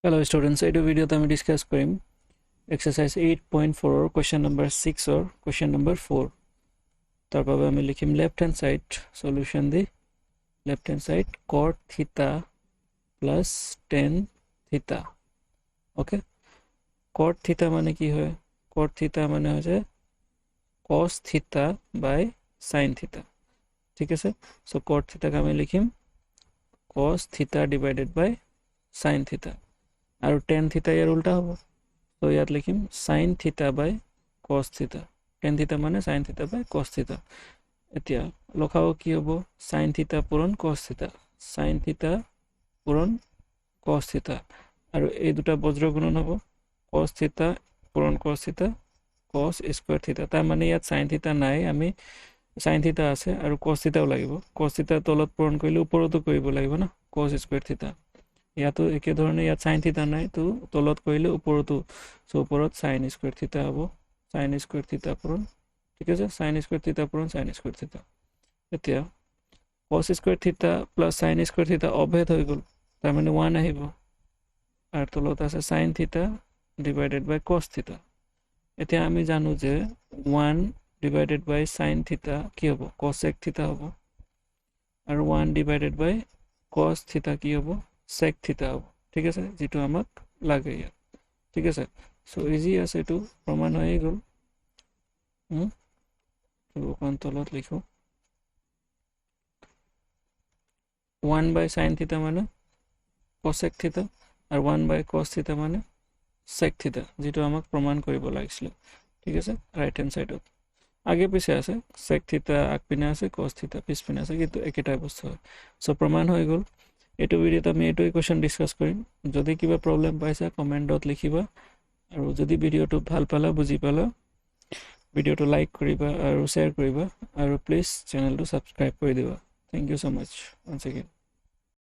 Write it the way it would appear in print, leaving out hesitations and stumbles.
Hello students, in this video I will discuss exercise 8.4 question number 6 or question number 4. তারপরে আমি লিখিম left hand side solution দি left hand side cot theta plus tan theta. Okay, cot theta মানে কি হয়? Cot theta মানে হয় যে cos theta by sin theta. ঠিক আছে, so cot theta কে আমি লিখিম cos theta divided by sin theta. আৰু tan theta ইয়াৰ উল্টা হ'ব, তো ইয়াত লিখিম sin theta by cos theta. tan theta মানে sin theta by cos theta. এতিয়া লখাও কি হ'ব sin theta পূৰণ cos theta, sin theta পূৰণ cos theta, আৰু এই দুটা বজ্ৰ গুণন হ'ব cos theta পূৰণ cos theta cos square theta. তাৰ মানে ইয়াত sin theta নাই, আমি sin theta আছে আৰু cos thetaও লাগিব. cos theta তলত পূৰণ কৰিলে ওপৰতো কৰিব লাগিব না, cos square theta. ইয়াতো একে ধৰণে ইয়াত sin theta নাই, তো তলত কৰিলে ওপৰতো, সো ওপৰত sin square theta হ'ব, sin square theta পূৰণ, ঠিক আছে, sin square theta পূৰণ sin square theta. এতিয়া cos square theta plus sin square theta অভেদ হৈ গ'ল, তাৰ মানে 1 আহিব, আৰু তলত আছে sin theta divided by cos theta. এতিয়া আমি জানো যে 1 divided by sin theta কি হ'ব cosec theta হ'ব, আৰু 1 divided by cos theta কি হ'ব sec theta হ'ব, ঠিক আছে, যেটো আমাক লাগে ইয়াত, ঠিক আছে. সো ইজি আছে, এটো প্ৰমাণ হৈ গ'ল. তো কোন তলত লিখো 1 by sin theta মানে cosec theta, আৰু 1 by cos theta মানে sec theta, যেটো আমাক প্ৰমাণ কৰিব লাগিছিল, ঠিক আছে. ৰাইট হ্যান্ড সাইডত আগে পিছে আছে, sec theta আগপিনে আছে, cos theta পিছপিনে আছে, কিন্তু একেটাই বস্তু হয়. সো প্ৰমাণ হৈ গ'ল. এইটো ভিডিওত আমি এইটো ইকুৱেশ্যন ডিসকাস কৰিম. যদি কিবা প্ৰবলেম পাইছা কমেন্টত লিখিবা, আৰু যদি ভিডিওটো ভাল পালা বুজি পালা ভিডিওটো লাইক কৰিবা আৰু শেয়াৰ কৰিবা, আৰু প্লিজ চেনেলটো সাবস্ক্ৰাইব কৰি দিবা. থ্যাংক ইউ সো মাচ once again.